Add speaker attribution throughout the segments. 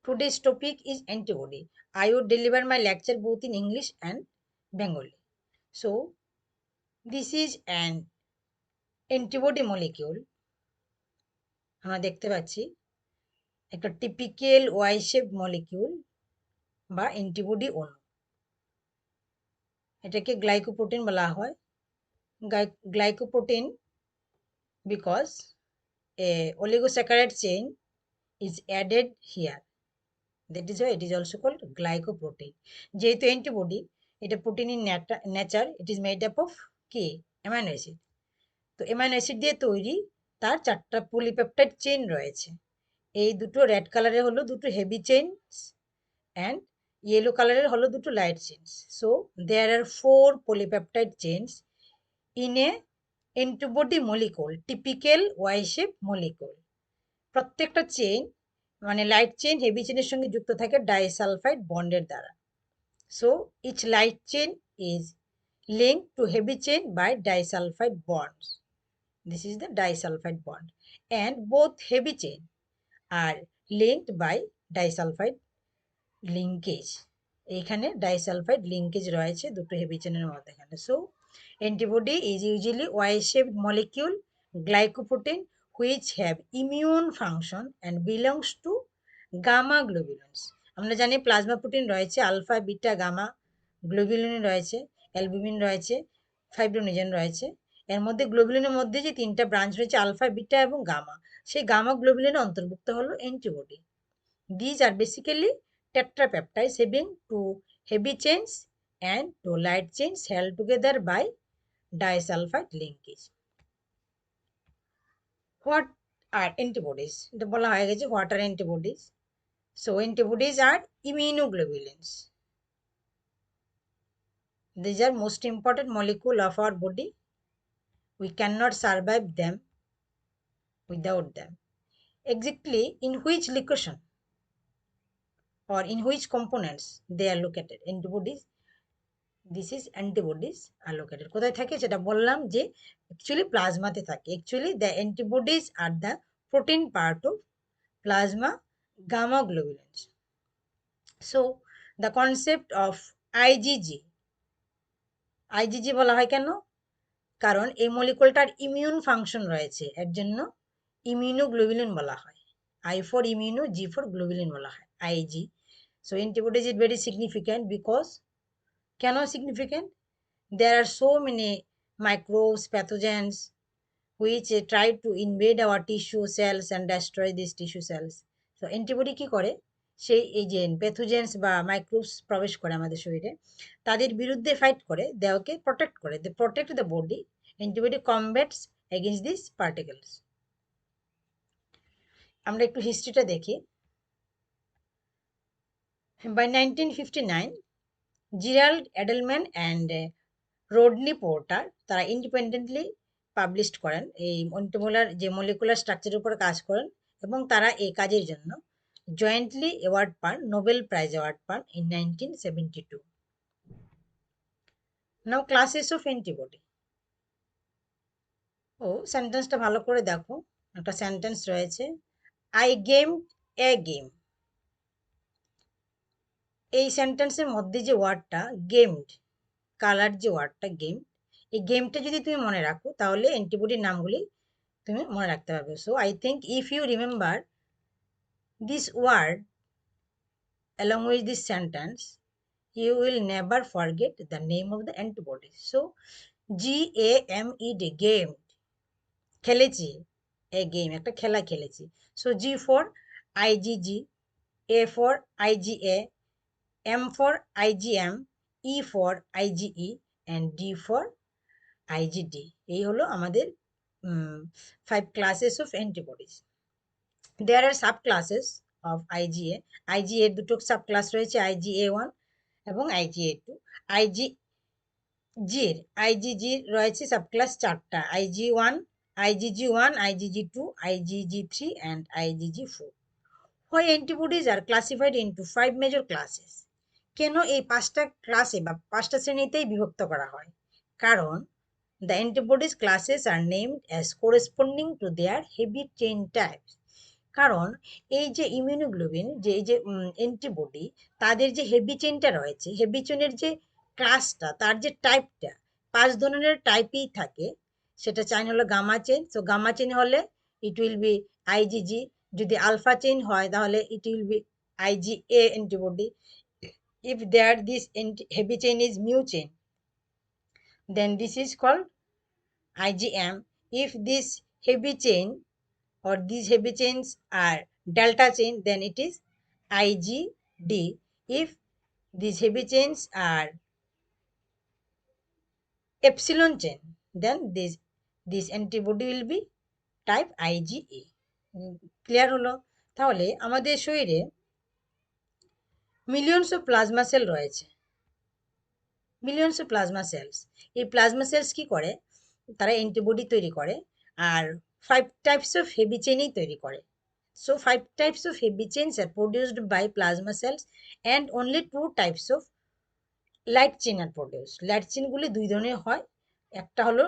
Speaker 1: Today's topic is antibody. I would deliver my lecture both in English and Bengali. So, this is an antibody molecule. আমরা দেখতে পাচ্ছি একটা typical Y shape molecule বা antibody অণু। এটাকে glycoprotein বলা হয়। Glycoprotein because a oligosaccharide chain is added here. That is why it is also called glycoprotein. যেহেতু অ্যান্টিবডি, এটা প্রোটিনের nature, it is made up of কি অ্যামাইনো অ্যাসিড। তো অ্যামাইনো অ্যাসিড দিয়ে তৈরি, তার 4টা পলিপেপটাইড চেইন রয়েছে। এই দুটো রেড কালারের হলো দুটো হেভি চেইনস অ্যান্ড ইয়েলো কালারের হলো দুটো light chains. So there are 4 polypeptide chains in a antibody molecule, typical Y shape molecule. প্রত্যেকটা চেইন মানে লাইট চেইন হেভি চেইনের সঙ্গে যুক্ত থাকে ডাইসালফাইড বন্ডের দ্বারা। So each light chain is linked to heavy chain by disulfide bonds. This is the disulfide bond, and both heavy chain are linked by disulfide linkage. এখানে disulfide linkage রয়েছে দুটো heavy চেনের মধ্যখানে। So antibody is usually Y shaped molecule glycoprotein which have immune function and belongs to gamma globulins. আমরা জানি plasma protein রয়েছে, alpha beta gamma globulin রয়েছে, albumin রয়েছে, ফাইব্রোনেজেন রয়েছে। এর মধ্যে গ্লোবুলিনের মধ্যে যে 3টা ব্রাঞ্চ রয়েছে আলফা বিটা এবং গামা, সেই গামা গ্লোবুলিনের অন্তর্ভুক্ত হলো antibody. These are basically tetrapeptides having 2 heavy chains and 2 light chains held together by disulfide linkage. What are antibodies? এটা বলা হয়ে গেছে what are antibodies. So antibodies are immunoglobulins. These are most important molecule of our body. We cannot survive them without them. Exactly in which location or in which components they are located? Antibodies, this is antibodies are located কোথায় থাকে সেটা বললাম যে actually প্লাজমাতে থাকে। Actually the antibodies are the protein part of plasma gamma globulins. So the concept of IgG, IgG বলা হয় কেন? কারণ এই মলিকুলটার ইমিউন ফাংশন রয়েছে, এর জন্য ইমিউনোগ্লোবুলিন বলা হয়। I for immuno, G for globulin বলা হয় IG. So antibodies is very significant because, কেন significant? There are so many microbes, pathogens which try to invade our tissue cells and destroy these tissue cells. So antibody কি করে? সেই এই যে pathogens বা microbes প্রবেশ করে আমাদের শরীরে, তাদের বিরুদ্ধে ফাইট করে, দেহকে প্রোটেক্ট করে। They protect the body. Antibody combats against this particles. আমরা একটু হিস্ট্রিটা দেখি। By 1959 Gerald Edelman and Rodney Porter তারা ইন্ডিপেন্ডেন্টলি পাবলিশড করেন, এই মলিকুলার স্ট্রাকচারের উপর কাজ করেন, এবং তারা এই কাজের জন্য জয়েন্টলি অ্যাওয়ার্ড পান, নোবেল প্রাইজ অ্যাওয়ার্ড পান in 1972। Now classes of antibody. ও সেন্টেন্সটা ভালো করে দেখো, একটা সেন্টেন্স রয়েছে, আই গেমড এ গেম। এই সেন্টেন্সের মধ্যে যে ওয়ার্ডটা গেমড, কালার যে ওয়ার্ডটা গেম, এই গেমটা যদি তুমি মনে রাখো তাহলে অ্যান্টিবডির নামগুলি তুমি মনে রাখতে পারবে। So I think if you remember this word along with this sentence, you will never forget the name of the antibody. So GAMED, game, খেলেছি, a game, একটা খেলা খেলেছি। So G for IgG, A for IgA, M for IgM, E for IgE and D for IgD. এই হলো আমাদের 5 classes of antibodies. There are subclasses of IgA. IgA এর দুটো subclass রয়েছে, IgA1 এবং IgA2। IgG রয়েছে সাবক্লাস 4টা, IG1, IgG1, IgG2, IgG3 and IgG4. Why antibodies are classified into 5 major classes? কেন এই 5টা ক্লাসে বা 5টা শ্রেণীতেই বিভক্ত করা হয়? কারণ the antibodies classes are named as corresponding to their heavy chain types. কারণ এই যে ইমিউনোগ্লোবিন যে এই যে অ্যান্টিবডি তাদের যে হেভি চেইনটা রয়েছে, হেভি চেইনের যে ক্লাসটা তার যে টাইপটা 5 ধরনের টাইপই থাকে। সেটা চাইন হলো gamma chain. So gamma chain হলে ইট উইল বি আইজিজি। যদি আলফা চেইন হয় তাহলে it will be IgA antibody. If there this heavy chain is mu chain, then this is called IgM. If this heavy chain or these heavy chains are delta chain, then it is IgD. If these heavy chains are epsilon chain, then this antibody will be type IgA. Clear হলো? তাহলে আমাদের শরীরে millions of plasma sell রয়েছে, millions of plasma sales. এই plasma sales কি করে? তারা antibody তৈরি করে আর 5 টাইপস অফ হেভি চেইনই তৈরি করে। So 5 types of heavy chains are produced by plasma cells and only 2 types of light chain are produced. Light chain গুলি দুই ধরনের হয়, একটা হলো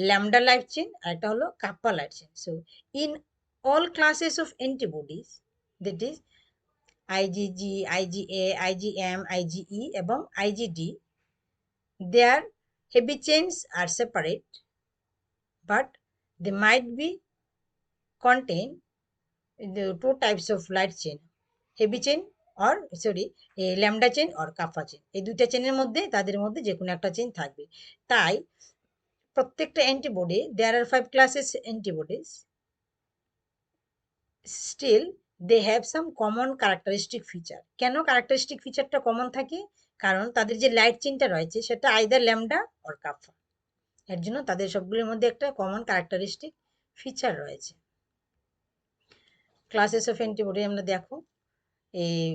Speaker 1: lambda light chain আর একটা হলো kappa light chain. So in all classes of antibodies, that is IgG, IgA, IgM, IgE এবং IgD, their heavy chains are separate, but they might be contain the 2 types of light chain, heavy chain or sorry lambda chain or kappa chain। এই দুইটা চেনের মধ্যে তাদের মধ্যে যে কোনো একটা চেন থাকবে। তাই প্রত্যেকটা antibody, there are 5 classes antibodies, still they have some common characteristic feature। কেন characteristic ফিচারটা কমন থাকে? কারণ তাদের যে লাইট চেনটা রয়েছে সেটা আইদার ল্যামডা অর কাফা, এর জন্য তাদের সবগুলোর মধ্যে একটা কমন ক্যারেক্টারিস্টিক ফিচার রয়েছে। ক্লাসেস অফ অ্যান্টিবডি আমরা দেখো, এই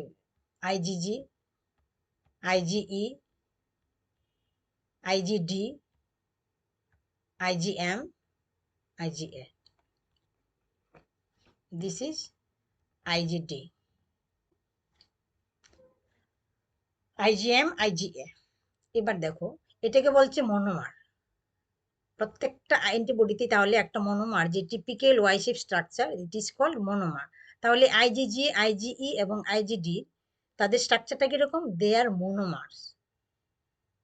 Speaker 1: IgG, IgE, আইজিডি, IgM, IGA. This is আইজিডি, IgM, IGA. এবার দেখো এটাকে বলছে মনোমার। প্রত্যেকটা অ্যান্টিবডিতে তাহলে একটা মনোমার, যে typical Y shape structure, it is called monomer. তাহলে আইজিজি, আইজিই এবং আইজিডি তাদের স্ট্রাকচারটা কিরকম? দে আর মনোমার্স।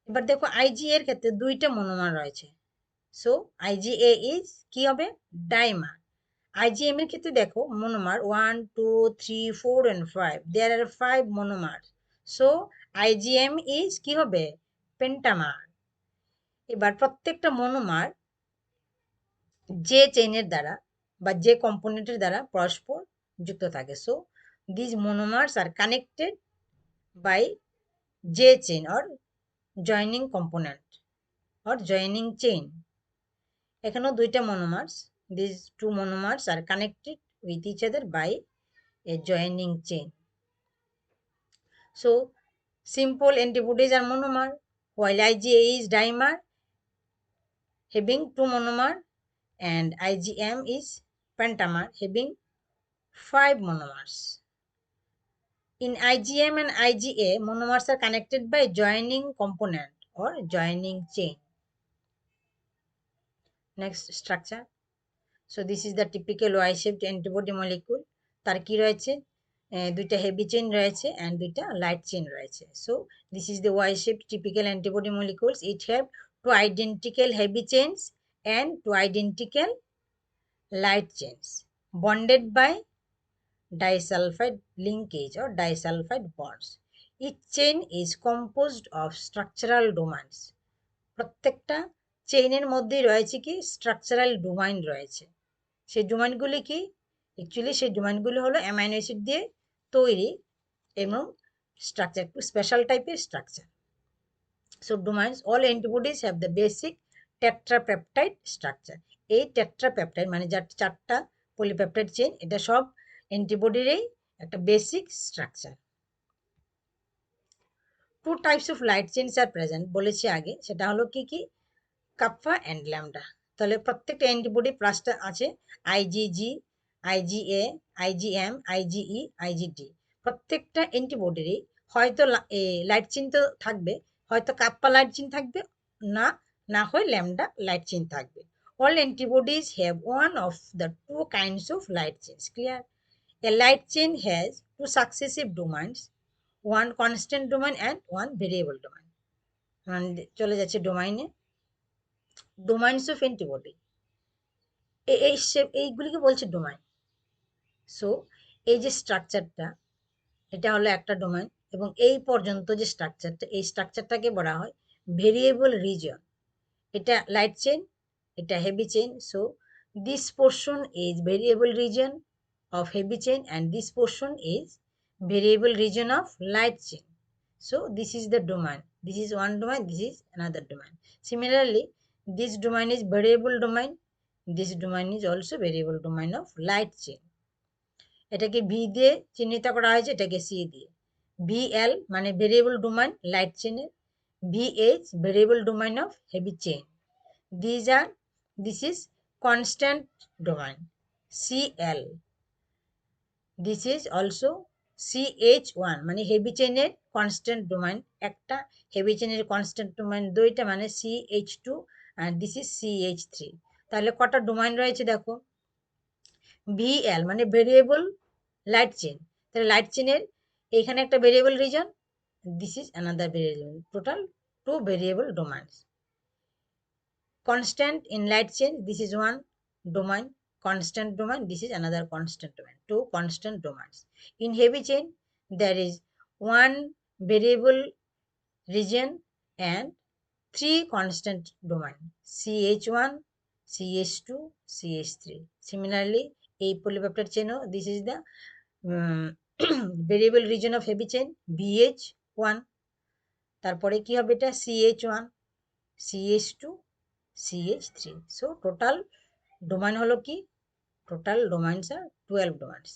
Speaker 1: এবার দেখো আইজি এর ক্ষেত্রে দুইটা মনোমার রয়েছে। সো আইজিএ ইজ কি হবে? ডাইমার। আইজিএম এর ক্ষেত্রে দেখো monomer 1, 2, 3, 4 and 5, there are 5 monomer. So IgM is কি হবে? পেন্টামার। এবার প্রত্যেকটা মনোমার যে চেইনের দ্বারা বা যে কম্পোনেন্টের দ্বারা পরস্পর যুক্ত থাকে। So this monomers are connected by J chain or joining component or joining chain. এখানেও দুইটা monomers, these two monomers are connected with each other by a joining chain. So simple antibodies are monomer, while IgA is dimer having 2 monomer and IgM is pentamer having 5 monomers. In IgM and IgA, monomers are connected by joining component or joining chain. Next structure. So this is the typical Y-shaped antibody molecule. তার কি রয়েছে? দুইটা heavy chain রয়েছে and দুইটা light chain রয়েছে। So this is the Y-shaped typical antibody molecules. It have 2 identical heavy chains and 2 identical light chains bonded by disulfide linkage or disulfide bonds. Each chain is composed of structural domains. প্রত্যেকটা চেইনের মধ্যেই রয়েছে কি? Structural domain রয়েছে। সেই ডোমাইনগুলি কি? Actually সেই ডোমাইনগুলি হলো amino acid দিয়ে তৈরি এবং স্ট্রাকচার একটু স্পেশাল টাইপের structure. So domains, all antibodies have the basic tetrapeptide structure. এই টেট্রাপেপটাইড মানে যার 4টা পলিপেপটাইড চেইন, এটা সব অ্যান্টিবডিরই একটা basic structure. 2 types of light chains are present বলেছি আগে, সেটা হলো কি কি? Kappa and lambda. তাহলে প্রত্যেকটা অ্যান্টিবডি প্লাসটা আছে IgG, IgA, IgM, IgE, IgD. প্রত্যেকটা অ্যান্টিবডিরই হয়তো লাইট চেইন তো থাকবে, হয়তো কাপ্পা লাইট চেইন থাকবে, না না হয় ল্যামডা লাইট চেইন থাকবে। All antibodies have one of the 2 kinds of light chains. Clear? A light chain has two successive domains, one constant domain and one variable domain. চলে যাচ্ছে ডোমাইনে, ডোমাইনস of antibody, এইগুলিকে বলছে domain. So এই যে স্ট্রাকচারটা, এটা হলো একটা ডোমাইন, এবং এই পর্যন্ত যে স্ট্রাকচারটা, এই স্ট্রাকচারটাকে বলা হয় ভেরিয়েবল রিজন। এটা লাইট চেন, এটা heavy chain. So this portion is variable reason of heavy chain and this portion is variable region of light chain. So this is the domain, this is one domain, this is another domain. Similarly, this domain is variable domain, this domain is also variable domain of light chain. এটাকে V দিয়ে চিহ্নিত করা হয়েছে, এটাকে C দিয়ে। VL মানে variable domain light চেনের, VH variable domain of heavy chain. This is constant domain CL. This is also CH1 মানে হেভি চেনের কনস্ট্যান্ট ডোমাইন একটা, হেভি চেনের কনস্ট্যান্ট ডোমাইন দুইটা মানে CH2 R this is CH3। তাহলে কটা ডোমাইন রয়েছে দেখো, VL মানে ভেরিয়েবল লাইট চেন, তাহলে লাইট চেনের এখানে একটা variable region, this is another variable, total two variable domains. Constant in light chain, this is one domain, constant domain, this is another constant domain, two constant domains. In heavy chain, there is one variable region and three constant domain, CH1, CH2, CH3. Similarly, a polypeptide chain, this is the variable region of heavy chain, BH1, তারপরে কি হবে এটা CH1, CH2, CH3. So total domain হলো কি, total domains are 12 domains.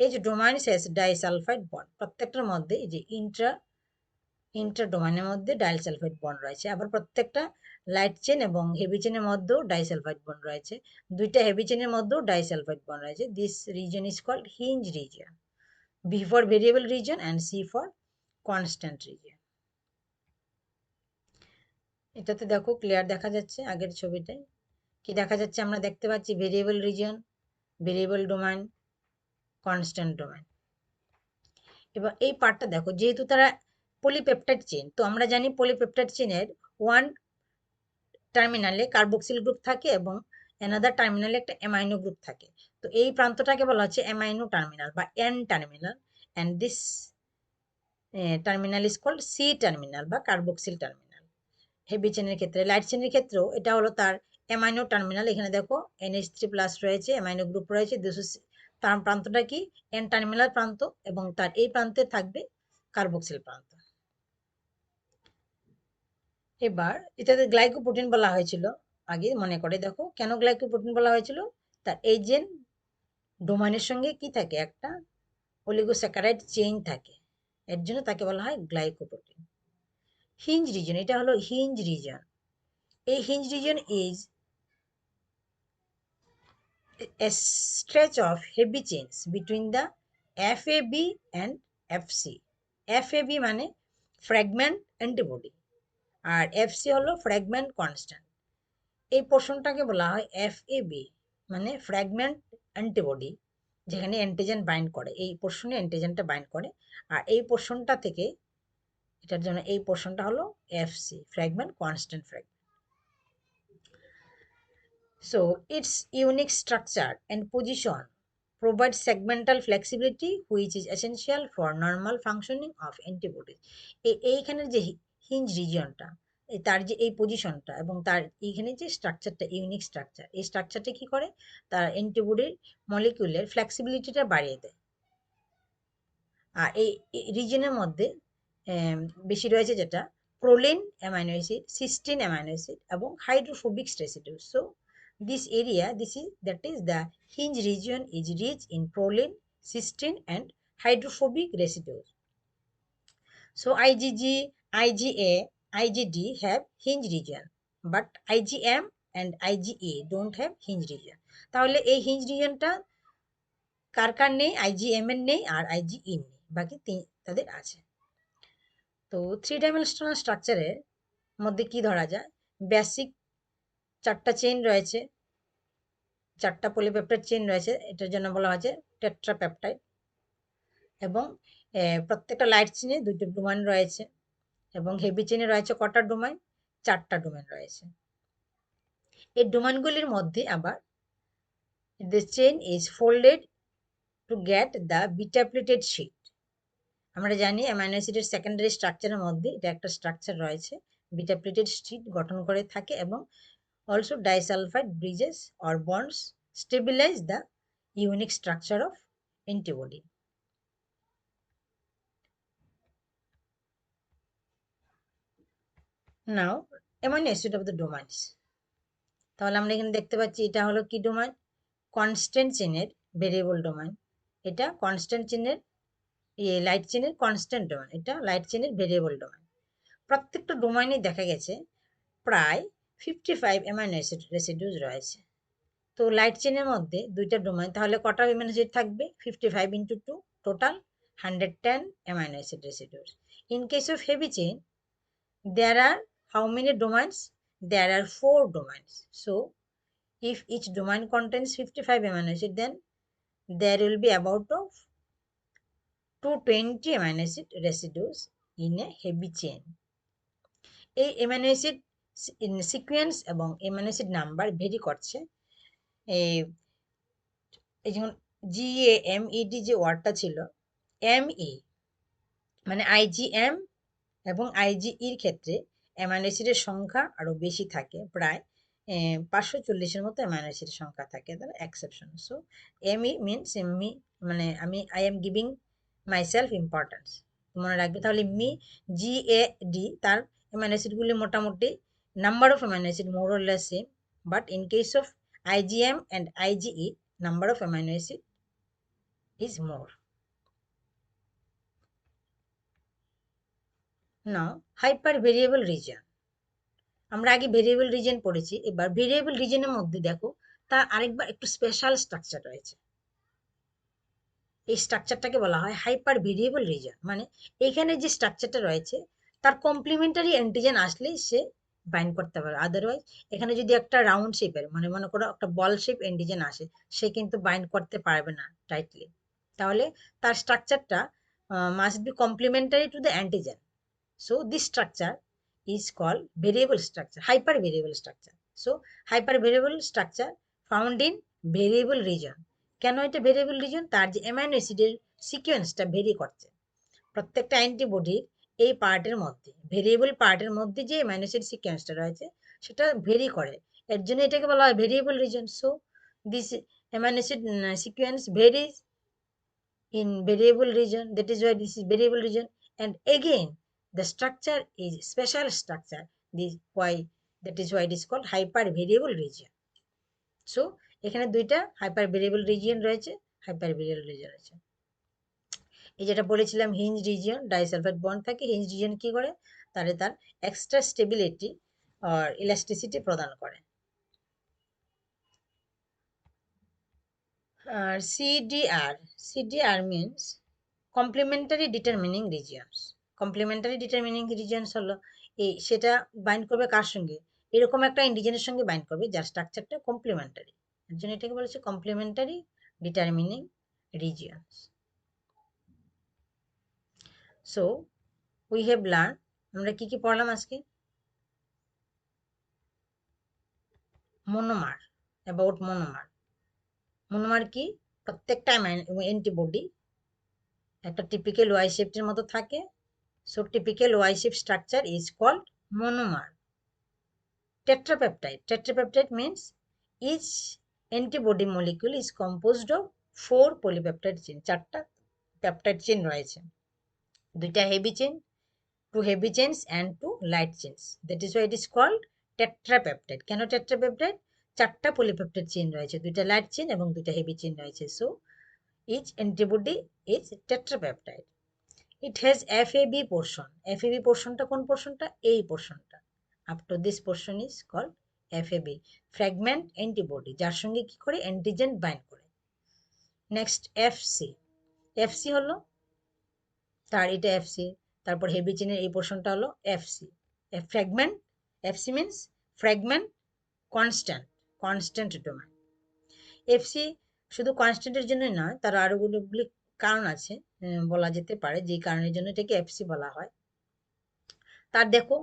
Speaker 1: এই যে domains has disulfide bond, প্রত্যেকটার মধ্যে এই যে ইন্টার ডোমাইনের মধ্যে ডাইসালফাইড বন্ড রয়েছে। আবার প্রত্যেকটা লাইট চেন এবং হেভি চেনের মধ্যেও ডাইসালফাইড বন্ড রয়েছে, দুইটা হেভি চেনের মধ্যেও ডাইসালফাইড বন্ড রয়েছে। This region is called hinge region, B for variable region and C for constant region. এটাতে দেখো ক্লিয়ার দেখা যাচ্ছে, আগের ছবিটায় কি দেখা যাচ্ছে, আমরা দেখতে পাচ্ছি variable reason, variable domain, constant domain. এবার এই পার্টটা দেখো, যেহেতু তারা পলিপেপটাইড চেন, তো আমরা জানি পলিপেপটাইড চেনের ওয়ান টার্মিনালে কার্বক্সিল গ্রুপ থাকে এবং অ্যানাদার টার্মিনালে একটা অ্যামাইনো গ্রুপ থাকে। তো এই প্রান্তটাকে বলা হচ্ছে অ্যামাইনো টার্মিনাল বা N terminal, and this terminal is called C terminal বা কার্বক্সিল টার্মিনাল। হেভি চেনের ক্ষেত্রে, লাইট চেনের ক্ষেত্রেও এটা হলো তার অ্যামাইনো টার্মিনাল। এখানে দেখো NH3+ রয়েছে, অ্যামাইনো গ্রুপ রয়েছে, তার প্রান্তটা কি এন টার্মিনাল প্রান্ত, এবং তার এই প্রান্তে থাকবে কার্বক্সিল প্রান্ত। এবার এটাতে গ্লাইকোপ্রোটিন বলা হয়েছিল আগে, মনে করে দেখো কেন গ্লাইকোপ্রোটিন বলা হয়েছিল, তার এই যে ডোমাইনের সঙ্গে কি থাকে, একটা অলিগোস্যাকারাইড চেইন থাকে, এর জন্য তাকে বলা হয় গ্লাইকোপ্রোটিন। হিঞ্জ রিজন, এটা হলো হিঞ্জ রিজন। এই hinge reason is a stretch of heavy chains between the FAB and FC. FAB মানে ফ্র্যাগমেন্ট অ্যান্টিবডি আর FC হলো ফ্র্যাগমেন্ট কনস্ট্যান্ট। এই পোর্শনটাকে বলা হয় FAB মানে ফ্র্যাগমেন্ট অ্যান্টিবডি, যেখানে অ্যান্টিজেন বাইন্ড করে, এই পোর্শনে অ্যান্টিজেনটা বাইন্ড করে, আর এই পোর্শনটা থেকে এটার জন্য এই পোর্শনটা হলো FC fragment constant fragment. So its unique structure and position provide segmental flexibility which is essential for normal functioning of antibodies. এইখানের যে হিঞ্জ রিজিয়নটা, তার যে এই পজিশনটা এবং তার এইখানে যে স্ট্রাকচারটা, ইউনিক স্ট্রাকচার, এই স্ট্রাকচারটা কি করে, তার অ্যান্টিবডির মলিকিউলের ফ্লেক্সিবিলিটিটা বাড়িয়ে দেয়। আর এই রিজিয়নের মধ্যে বেশি রয়েছে যেটা proline amino acid, cysteine amino acid এবং hydrophobic residues. So this area, that is the hinge region is rich in proline, cysteine and hydrophobic residues. So IgG, IgA, IgD have hinge region, but IgM and IgA don't have hinge region. তাহলে এই hinge রিজনটা কার কার নেই, IgM এর নেই আর IgE নেই, বাকি তাদের আছে। তো 3 ডাইমেনশনাল স্ট্রাকচারের মধ্যে কি ধরা যায়, বেসিক 4টা চেইন রয়েছে, 4টা পলিপেপটাইড চেইন রয়েছে, এটার জন্য বলা হয়েছে টেট্রাপেপটাইড। এবং প্রত্যেকটা লাইট চেনে দুটো ডোমেন রয়েছে এবং হেভি চেনে রয়েছে কটা ডোমেন? 4টা ডোমেন রয়েছে। এই ডোমেনগুলির মধ্যে আবার the chain is folded to get the beta plated sheet. আমরা জানি অ্যামাইনো অ্যাসিডের সেকেন্ডারি স্ট্রাকচারের মধ্যে এটা একটা স্ট্রাকচার রয়েছে, বিটা প্লেটেড শীট গঠন করে থাকে এবং also disulfide bridges or bonds stabilize the unique structure of antibody. Now amino acid of the domains. তাহলে আমরা এখানে দেখতে পাচ্ছি এটা হলো কি ডোমেন? কনস্ট্যান্ট চেনের ভেরিয়েবল ডোমেন। এটা কনস্ট্যান্ট চেনের লাইট চেনের কনস্ট্যান্ট ডোমেন, এটা লাইট চেনের ভেরিয়েবল ডোমেন। প্রত্যেকটা ডোমেইনে দেখা গেছে প্রায় 55 অ্যামাইনো অ্যাসিড রেসিডিউস রয়েছে। তো লাইট চেনের মধ্যে দুইটা ডোমেইন, তাহলে কটা অ্যামাইনো অ্যাসিড থাকবে? 55 into 2 total 110 amino acid residues. In case of heavy chain there are how many domains? There are 4 domains. So if each domain contains 55 amino acid, then there will be about of 220 amino acid residues in a heavy chain. এই amino acid sequence এবং amino acid number very করছে। এই যেমন GAMED যে ওয়ার্ডটা ছিল, ME মানে IgM এবং IgEর ক্ষেত্রে অ্যামাইনো অ্যাসিডের সংখ্যা আরো বেশি থাকে, প্রায় 540-এর মতো অ্যামাইনো অ্যাসিডের সংখ্যা থাকে, তাহলে exception. So ME means me মানে I am giving myself importance, মনে রাখবে। তাহলে GAD তার অ্যামাইনো অ্যাসিডগুলি মোটামুটি number of amino acid more or less same, but in case of IgM and IgE number of amino acid is more. Now hyper variable region. আমরা আগে variable reason পড়েছি, এবার ভেরিয়েবল রিজনের মধ্যে দেখো তার আরেকবার একটু স্পেশাল স্ট্রাকচার রয়েছে। এই স্ট্রাকচারটাকে বলা হয় হাইপার ভেরিয়েবল রিজন। মানে এখানে যে স্ট্রাকচারটা রয়েছে তার কমপ্লিমেন্টারি অ্যান্টিজেন আসলেই সে বাইন্ড করতে পারে, আদারওয়াইজ এখানে যদি একটা রাউন্ড শেপের মানে মনে করো একটা বল শেপ অ্যান্টিজেন আসে, সে কিন্তু বাইন্ড করতে পারবে না টাইটলি। তাহলে তার স্ট্রাকচারটা must be complimentary to the antigen. So this structure is called variable structure, hypervariable structure. So hypervariable structure found in variable region. কেন এটা ভেরিয়েবল রিজন? তার যে অ্যামাইনো অ্যাসিডের সিকোয়েন্সটা ভেরি করছে। প্রত্যেকটা অ্যান্টিবডির এই পার্টের মধ্যে, ভেরিয়েবল পার্টের মধ্যে যে অ্যামাইনো অ্যাসিড সিকোয়েন্সটা রয়েছে সেটা ভেরি করে, এর জন্য এটাকে বলা হয় variable reason. So this amino acid sequence varies in variable region, that is why this is variable region. And again the structure is special structure, this why, that is why it is called hyper variable region. So এখানে দুইটা hyper variable region রয়েছে, hyper variable region রয়েছে। এই যেটা বলেছিলাম hinge region, disulphide bond থাকে, hinge region কি করে? তাহলে তার এক্সট্রা স্টেবিলিটি আর ইলাস্টিসিটি প্রদান করে। আর CDR means complementary determining regions. Complementary determining regions হলো এই, সেটা বাইন্ড করবে কার সঙ্গে? এরকম একটা ইন্ডিজেনের সঙ্গে বাইন্ড করবে যার স্ট্রাকচারটা কমপ্লিমেন্টারি, এর জন্য এটাকে বলেছে complementary determining regions. So we have learn, আমরা কি কি পড়লাম আজকে? Monomer, about monomer. মনোমার কি? প্রত্যেকটা অ্যান্টিবডি একটা টিপিক্যাল ওয়াই শেপের মতো থাকে। So typical Y-shape structure is called monomer. Tetrapeptide means each antibody molecule is composed of 4 polypeptide chain. 4টা peptide chain রয়েছে, 2টা heavy chain, 2 heavy chains and 2 light chains. That is why it is called tetrapeptide. কেন tetrapeptide? 4টা polypeptide chain রয়েছে, 2টা light chain এবং 2টা heavy chain রয়েছে। So each antibody is tetrapeptide. It has FAB portion. FAB পোর্শনটা কোন পোর্শনটা? এই পোর্শনটা। Up to this portion is called FAB, fragment antibody, যার সঙ্গে কি করে? অ্যান্টিজেন বাইন্ড করে। নেক্সট এফসি হলো তার, এটা এফসি। তারপর হেভি চেনের এই পোর্শনটা হলো FC, fragment. FC means fragment constant domain. FC শুধু কনস্ট্যান্টের জন্য নয়, তার আরো গুলি কারণ আছে, বলা যেতে পারে যে কারণের জন্য এটাকে এফসি বলা হয়। তার দেখো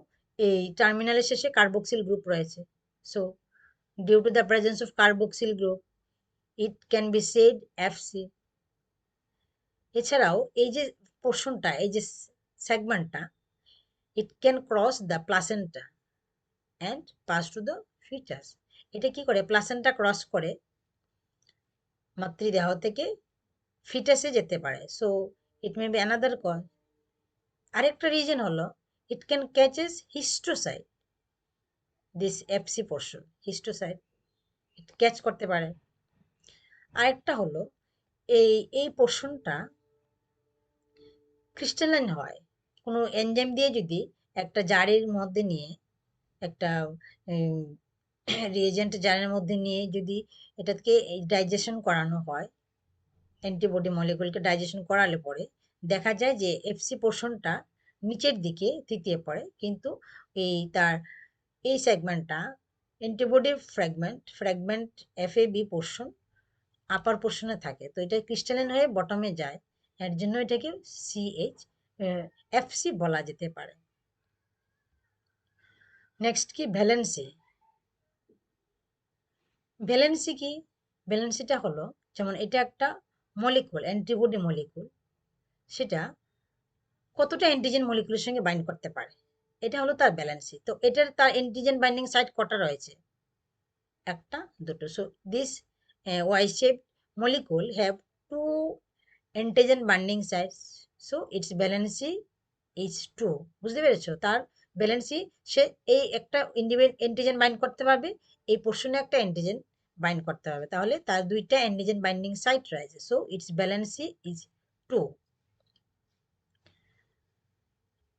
Speaker 1: এই টার্মিনালের শেষে কার্বক্সিল গ্রুপ রয়েছে। So due to the presence of carboxyl group it can be said FC. এছাড়াও এই যে পোর্শনটা, এই যে সেগমেন্টটা, it can cross the placenta and pass to the fetus. এটা কি করে? প্লাসেন্টা ক্রস করে মাতৃদেহ থেকে ফিটাসে যেতে পারে। So it may be another cause. আরেকটা রিজন হলো it can catches histocyte, this FC portion, histocyte it catch করতে পারে। আরেকটা হলো এই পোর্শনটা ক্রিস্টালাইন হয়। কোনো এনজাইম দিয়ে যদি একটা জারের মধ্যে নিয়ে, একটা রিয়েজেন্ট জারের মধ্যে নিয়ে যদি এটাকে ডাইজেশন করানো হয়, অ্যান্টিবডি মলিকুলকে ডাইজেশন করালে পরে দেখা যায় যে এফসি পোর্শনটা নিচের দিকে তৃতীয় পড়ে, কিন্তু তার এই সেগমেন্টটা অ্যান্টিবডি ফ্র্যাগমেন্ট এফএবি পোর্শন আপার পোর্শনে থাকে। তো এটা ক্রিস্টালাইন হয়ে বটমে যায়, এর জন্য এটাকে সিএইচ এফসি বলা যেতে পারে। নেক্সট কি? ভ্যালেন্সি। ভ্যালেন্সি কি? ভ্যালেন্সিটা হলো, যেমন এটা একটা মলিকুল, অ্যান্টিবডি মলিকুল, সেটা কতটা অ্যান্টিজেন মলিকুলের সঙ্গে বাইন্ড করতে পারে, এটা হলো তার ভ্যালেন্সি। তো এটার তার অ্যান্টিজেন বাইন্ডিং সাইট কটা রয়েছে? একটা, দুটো। So this Y shape molecule have two antigen binding sites, so its valency is 2। বুঝতে পেরেছো? তার ভ্যালেন্সি, সে এই একটা অ্যান্টিজেন বাইন্ড করতে পারবে, এই পোর্শনে একটা অ্যান্টিজেন বাইন্ড করতে পারবে, তাহলে তার দুইটা অ্যান্টিজেন বাইন্ডিং সাইট রয়েছে। So it's valency is 2।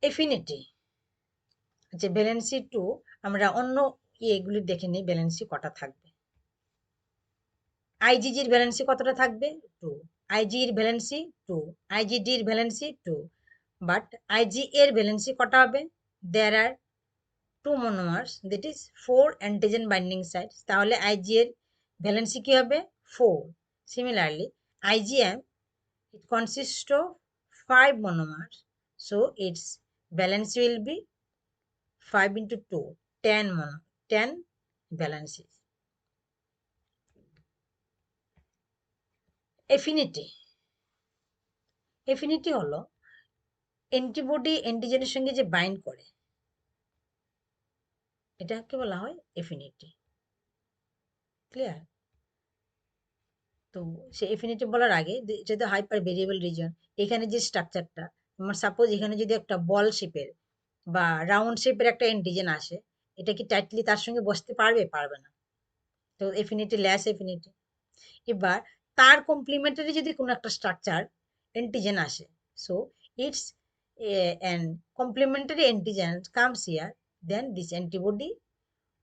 Speaker 1: Affinity, যে ভ্যালেন্সি 2, আমরা অন্য এগুলি দেখে নিই ভ্যালেন্সি কটা থাকবে। আইজিজির ভ্যালেন্সি কতটা থাকবে? 2। আইজির ভ্যালেন্সি 2, আইজিডির ভ্যালেন্সি 2, বাট আইজি এর ভ্যালেন্সি কটা হবে? দেয়ার আর 2 monomers, that is 4 antigen binding sites, তাহলে আইজি এর ভ্যালেন্সি কি হবে? 4। Similarly IgM, it consists of 5 monomers, so its valency will be 5 into 2, 10 valencies. Affinity হলো অ্যান্টিবডি অ্যান্টিজেনের সঙ্গে যে বাইন্ড করে, এটাকে বলা হয় এফিনিটি। ক্লিয়ার? তো সে এফিনিটি বলার আগে, এটা তো হাইপার ভেরিয়েবল রিজন। এখানে যে স্ট্রাকচারটা, আমার সাপোজ এখানে যদি একটা বল শেপের বা রাউন্ড শেপের একটা অ্যান্টিজেন আসে, এটা কি টাইটলি তার সঙ্গে বসতে পারবে? পারবে না। তো এফিনিটি ল্যাস এফিনিটি। এবার তার কমপ্লিমেন্টারি যদি কোনো একটা স্ট্রাকচার অ্যান্টিজেন আসে, so it's an complementary antigen comes here, then this antibody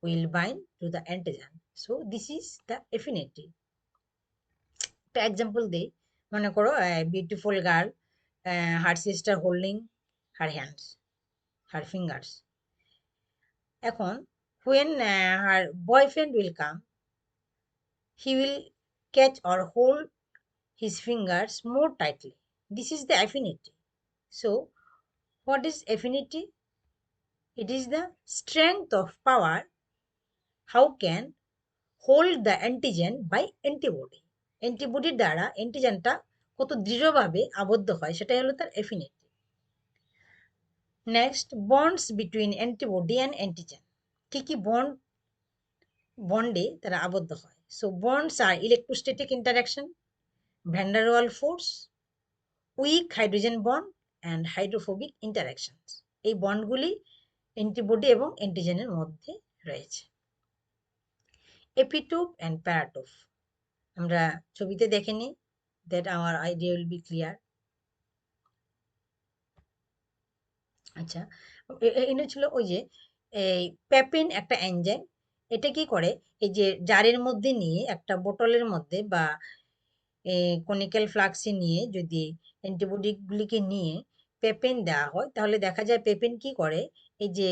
Speaker 1: will bind to the antigen. So this is the affinity. একটা এক্সাম্পল দিই, মনে করো beautiful girl, her sister holding her hands, her fingers. এখন when her boyfriend will come, he will catch or hold his fingers more tightly. This is the affinity. So what is affinity? It is the strength of power how can hold the antigen by antibody. অ্যান্টিবডির দ্বারা অ্যান্টিজেনটা কত দৃঢ়ভাবে আবদ্ধ হয়, সেটাই হলো তার affinity. Next, bonds between antibody and antigen. কি কি বন্ডে তারা আবদ্ধ হয়? So bonds are electrostatic interaction, van der Waal force, weak hydrogen bond and hydrophobic interaction. এই বন্ডগুলি অ্যান্টিবডি এবং অ্যান্টিজেনের মধ্যে রয়েছে। এপিটোপ অ্যান্ড প্যারাটোপ আমরা ছবিতে দেখে নিই, that our idea will be clear. আচ্ছা, এটা ছিল ওই যে এই পেপিন একটা এনজাইম, এটা কি করে? এই যে জারের মধ্যে নিয়ে, একটা বোতলের মধ্যে বা কনিক্যাল ফ্লাক্সে নিয়ে যদি অ্যান্টিবডিগুলিকে নিয়ে পেপিন দেওয়া হয়, তাহলে দেখা যায় পেপিন কি করে? এই যে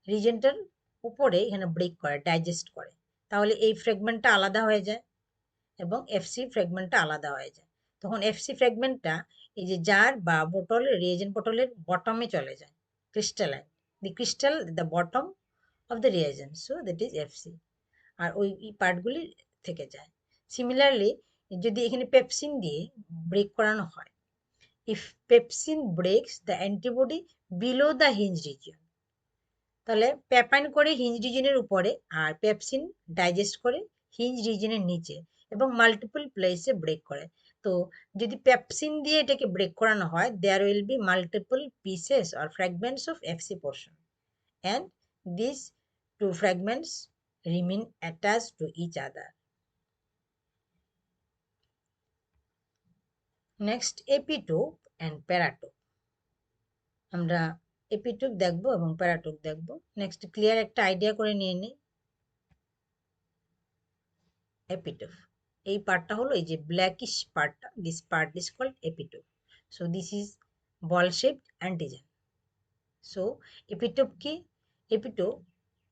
Speaker 1: রিজিয়নটার উপরে এখানে ব্রেক করে, ডাইজেস্ট করে, তাহলে এই ফ্র্যাগমেন্টটা আলাদা হয়ে যায় এবং এফসি ফ্র্যাগমেন্টটা আলাদা হয়ে যায়। তখন এফসি ফ্র্যাগমেন্টটা এই যে জার বা বোতলের রিয়েজেন্ট বোতলের বটমে চলে যায়, crystalline, the crystal the bottom of the reagent, so that is FC. আর ওই পার্টগুলি থেকে যায়। সিমিলারলি যদি এখানে পেপসিন দিয়ে ব্রেক করানো হয়, if pepsin ব্রেকস the antibody below the hinge region, তাহলে প্যাপাইন করে হিঞ্জ রিজনের উপরে আর পেপসিন ডাইজেস্ট করে হিঞ্জ রিজনের নিচে এবং মাল্টিপল প্লেসে ব্রেক করে। তো যদি পেপসিন দিয়ে এটাকে ব্রেক করানো হয়, there will be multiple pieces or fragments of FC portion and this two fragments remain attached to each other. Next epitope and paratope. আমরা এপিটোপ দেখবো এবং প্যারাটোপ দেখবো। নেক্সট ক্লিয়ার একটা আইডিয়া করে নিয়ে নিই। এপিটোপ, এই পার্টটা হলো এই যে ব্ল্যাকিশ পার্টটা, this part is called epitope. So this is ball shaped antigen. So epitope কি? এপিটোপ,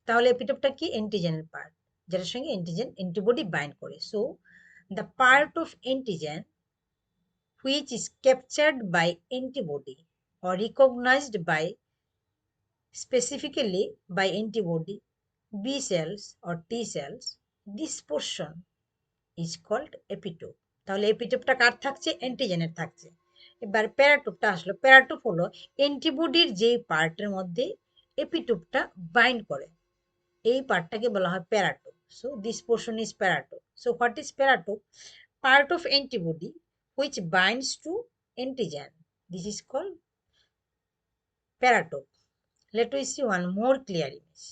Speaker 1: তাহলে এপিটোপটা কি? অ্যান্টিজেনের পার্ট, যেটার সঙ্গে অ্যান্টিজেন অ্যান্টিবডি বাইন্ড করে। So the part of antigen which is captured by antibody or recognized by specifically by antibody, B cells or T cells, this portion is called epitope. তাহলে এপিটোপটা কার থাকছে? অ্যান্টিজেনের থাকছে। এবার প্যারাটোপটা আসলো। প্যারাটোপ হলো অ্যান্টিবডির যেই পার্টের মধ্যে এপিটোপটা বাইন্ড করে, এই পার্টটাকে বলা হয় paratope. So this portion is paratope. So what is paratope? Part of antibody which binds to antigen. This is called paratope. Let us see one more clear image.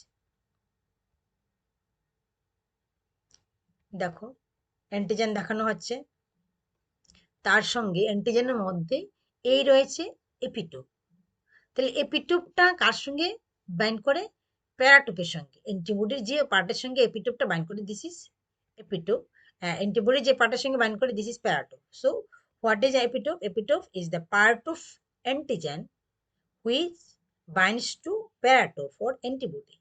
Speaker 1: দেখো অ্যান্টিজেন দেখানো হচ্ছে, তার সঙ্গে অ্যান্টিজেনের মধ্যে এই রয়েছে এপিটোপ। তাহলে এপিটোপটা কার সঙ্গে বাইন্ড করে? প্যারাটোপের সঙ্গে। অ্যান্টিবডির যে পার্টের সঙ্গে এপিটোপটা বাইন্ড করে, দিস ইজ এপিটোপ। অ্যান্টিবডির যে পার্টের সঙ্গে বাইন্ড করে, this is paratope. So what is epitope? Epitope is the part of antigen which binds to paratope or antibody,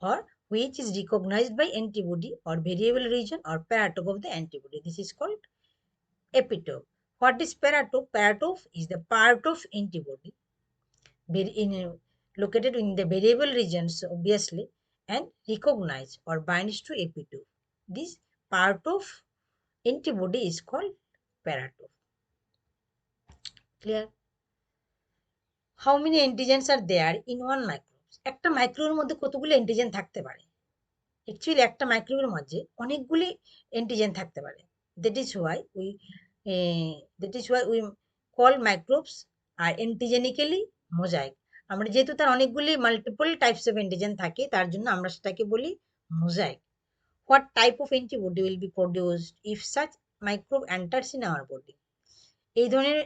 Speaker 1: or which is recognized by antibody or variable region or paratope of the antibody. This is called epitope. What is paratope? Paratope is the part of antibody located in the variable regions, obviously, and recognized or binds to epitope. This part of antibody is called paratope. Clear? How many antigens are there in one microbe? একটা মাইক্রোবের মধ্যে কতগুলো antigen থাকতে পারে? Actually একটা মাইক্রোবের মধ্যে অনেকগুলি antigen থাকতে পারে। That is why we call microbes are antigenically mosaic. আমরা যেহেতু তার অনেকগুলি মাল্টিপল টাইপস অফ অ্যান্টিজেন থাকে, তার জন্য আমরা সেটাকে বলি mosaic. What type of antibody will be produced if such microbe enters in our body? এই ধরনের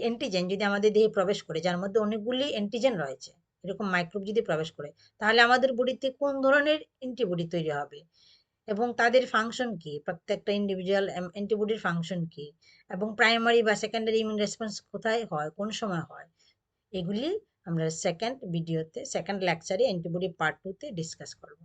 Speaker 1: অ্যান্টিজেন যদি আমাদের দেহে প্রবেশ করে, যার মধ্যে অনেকগুলি অ্যান্টিজেন রয়েছে, এরকম মাইক্রোব যদি প্রবেশ করে, তাহলে আমাদের বডিতে কোন ধরনের অ্যান্টিবডি তৈরি হবে এবং তাদের ফাংশন কি, প্রত্যেকটা ইন্ডিভিজুয়াল অ্যান্টিবডির ফাংশন কি, এবং প্রাইমারি বা সেকেন্ডারি ইমিউন রেসপন্স কোথায় হয়, কোন সময় হয়, এগুলি আমরা সেকেন্ড লেকচারে অ্যান্টিবডি পার্ট 2 তে ডিসকাস করব।